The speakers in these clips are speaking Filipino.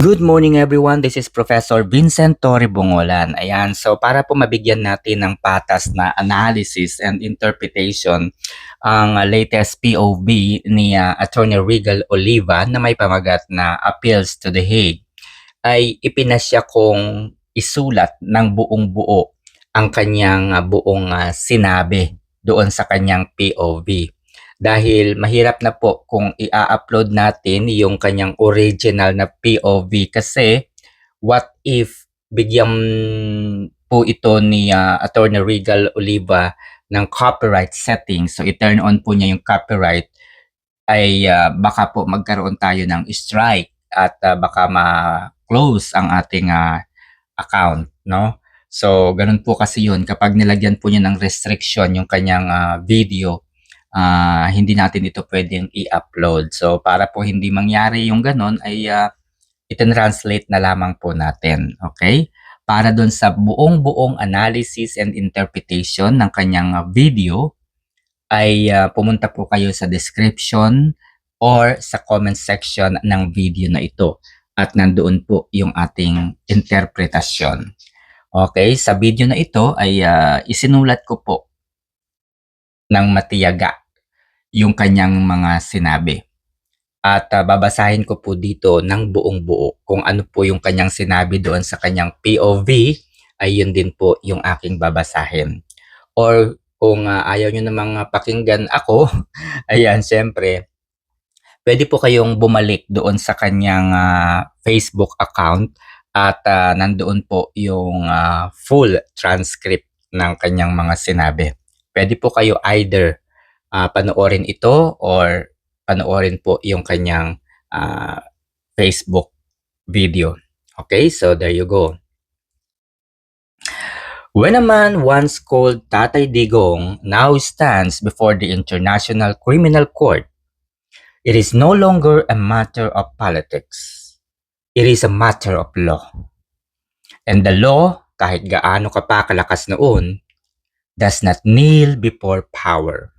Good morning everyone, this is Professor Vincent Torre Bongolan. Ayan, so para po mabigyan natin ng patas na analysis and interpretation ang latest POV ni Attorney Regal Oliva na may pamagat na Appeals to the Hague, ay ipinasya kong isulat ng buong buo ang kanyang buong sinabi doon sa kanyang POV. Dahil mahirap na po kung i-upload natin yung kanyang original na POV kasi what if bigyan po ito ni Attorney Regal Oliva ng copyright settings, so i-turn on po niya yung copyright, ay baka po magkaroon tayo ng strike at baka ma-close ang ating account, no? So ganun po kasi yun kapag nilagyan po niya ng restriction yung kanyang video, hindi natin ito pwedeng i-upload. So para po hindi mangyari yung ganon ay i-translate na lamang po natin. Okay? Para doon sa buong analysis and interpretation ng kanyang video ay pumunta po kayo sa description or sa comment section ng video na ito. At nandoon po yung ating interpretasyon. Okay? Sa video na ito ay isinulat ko po ng matiyaga yung kanyang mga sinabi. At babasahin ko po dito ng buong buo kung ano po yung kanyang sinabi doon sa kanyang POV, ay yun din po yung aking babasahin. Or kung ayaw nyo namang pakinggan ako, ayan, syempre, pwede po kayong bumalik doon sa kanyang Facebook account at nandoon po yung full transcript ng kanyang mga sinabi. Pwede po kayo either panoorin ito or panoorin po yung kanyang Facebook video. Okay, so there you go. When a man once called Tatay Digong now stands before the International Criminal Court, it is no longer a matter of politics. It is a matter of law. And the law, kahit gaano ka pa kalakas noon, does not kneel before power.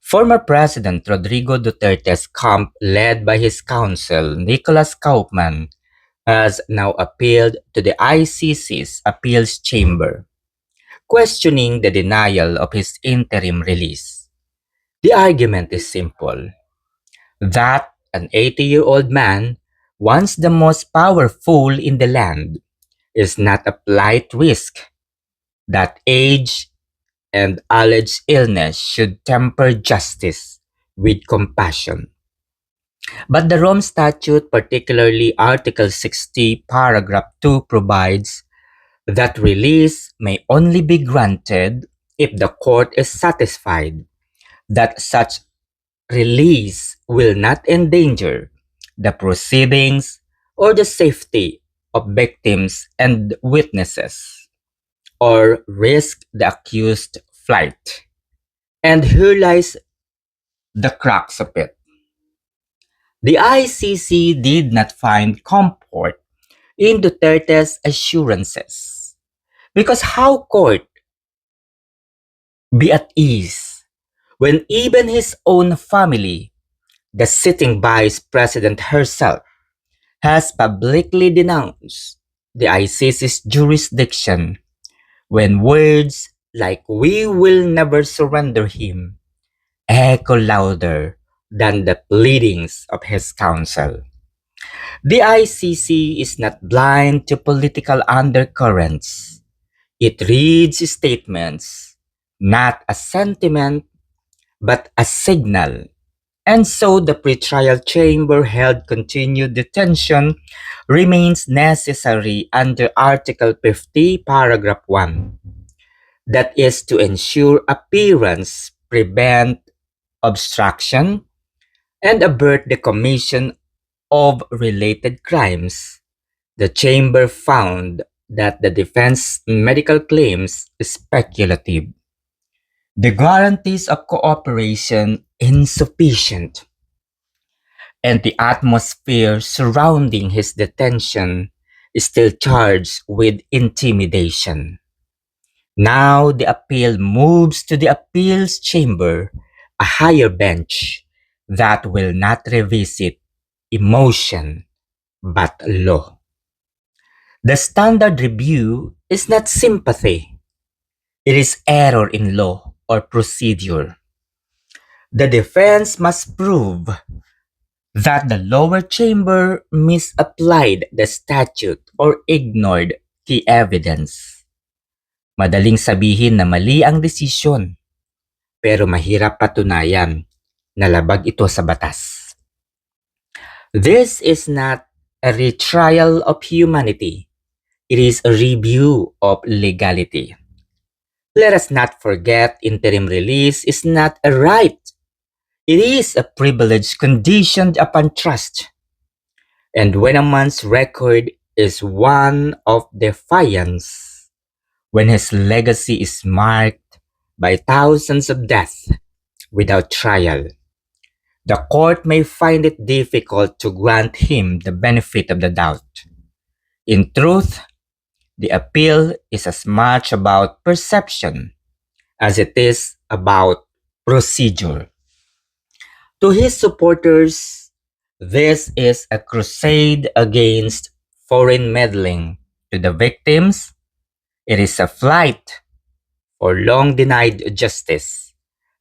Former President Rodrigo Duterte's camp, led by his counsel, Nicholas Kaufman, has now appealed to the ICC's appeals chamber, questioning the denial of his interim release. The argument is simple, that an 80-year-old man, once the most powerful in the land, is not a flight risk, that age and alleged illness should temper justice with compassion. But the Rome Statute, particularly Article 60, Paragraph 2, provides that release may only be granted if the court is satisfied that such release will not endanger the proceedings or the safety of victims and witnesses, or risk the accused flight. And here lies the crux of it. The ICC did not find comfort in Duterte's assurances, because how could be at ease when even his own family, the sitting Vice President herself, has publicly denounced the ICC's jurisdiction when words like "we will never surrender him" echo louder than the pleadings of his counsel. The ICC is not blind to political undercurrents. It reads statements not as sentiment but as signal. And so the pretrial chamber held continued detention remains necessary under Article 50, Paragraph 1. That is to ensure appearance, prevent obstruction, and avert the commission of related crimes. The chamber found that the defense medical claims is speculative, the guarantees of cooperation insufficient, and the atmosphere surrounding his detention is still charged with intimidation. Now the appeal moves to the appeals chamber, a higher bench that will not revisit emotion but law. The standard review is not sympathy. It is error in law or procedure. The defense must prove that the lower chamber misapplied the statute or ignored key evidence. Madaling sabihin na mali ang desisyon, pero mahirap patunayan na labag ito sa batas. This is not a retrial of humanity. It is a review of legality. Let us not forget interim release is not a right. It is a privilege conditioned upon trust. And when a man's record is one of defiance, when his legacy is marked by thousands of deaths without trial, the court may find it difficult to grant him the benefit of the doubt. In truth, the appeal is as much about perception as it is about procedure. To his supporters, this is a crusade against foreign meddling. To the victims, it is a flight for long denied justice.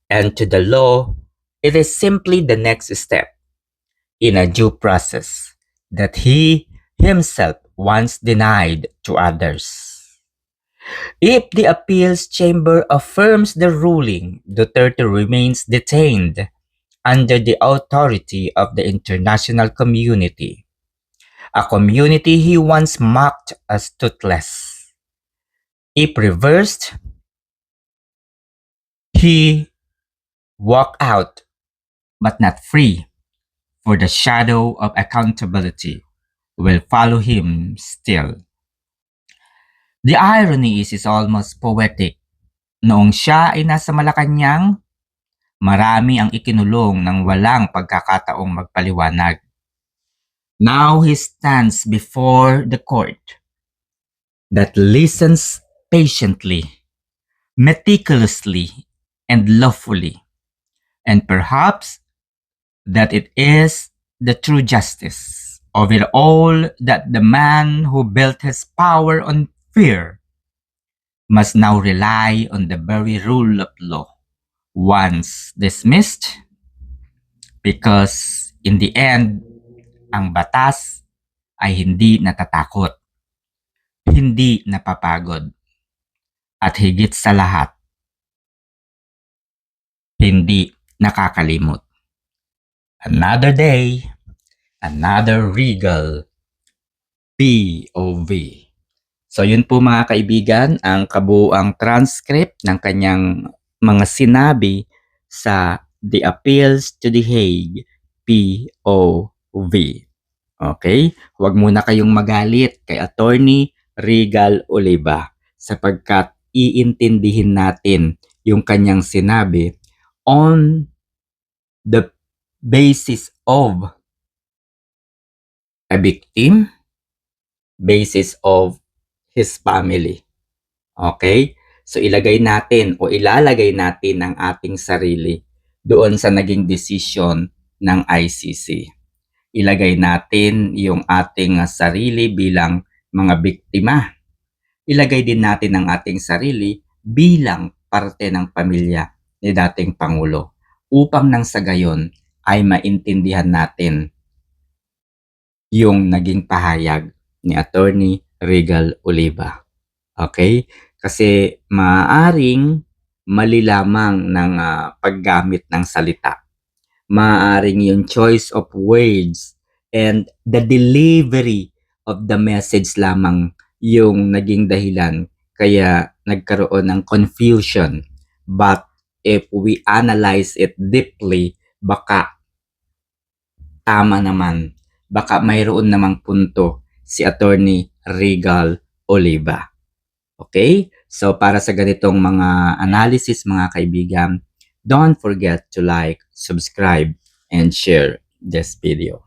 And to the law, it is simply the next step in a due process that he himself once denied to others. If the appeals chamber affirms the ruling, Duterte remains detained under the authority of the international community, a community he once mocked as toothless. If reversed, he walked out, but not free, for the shadow of accountability will follow him still. The irony is almost poetic. Noong siya ay nasa Malacanang, marami ang ikinulong ng walang pagkakataong magpaliwanag. Now he stands before the court that listens patiently, meticulously, and lawfully, and perhaps that it is the true justice of it all that the man who built his power on fear must now rely on the very rule of law once dismissed, because in the end, ang batas ay hindi natatakot, hindi napapagod, at higit sa lahat, hindi nakakalimot. Another day, another regal POV. So yun po mga kaibigan, ang kabuuang transcript ng kanyang mga sinabi sa The Appeals to The Hague POV. Okay? Huwag muna kayong magalit kay Attorney Regal Oliva sapagkat iintindihin natin yung kanyang sinabi on the basis of a victim, basis of his family. Okay? So ilagay natin o ilalagay natin ang ating sarili doon sa naging desisyon ng ICC. Ilagay natin yung ating sarili bilang mga biktima. Ilagay din natin ang ating sarili bilang parte ng pamilya ni dating Pangulo upang nang sa gayon ay maintindihan natin yung naging pahayag ni Attorney Regal Oliva. Okay? Kasi maaaring mali lamang ng paggamit ng salita. Maaaring yung choice of words and the delivery of the message lamang yung naging dahilan kaya nagkaroon ng confusion. But if we analyze it deeply, baka tama naman. Baka mayroon namang punto si Attorney Regal Oliva. Okay? So para sa ganitong mga analysis mga kaibigan, don't forget to like, subscribe, and share this video.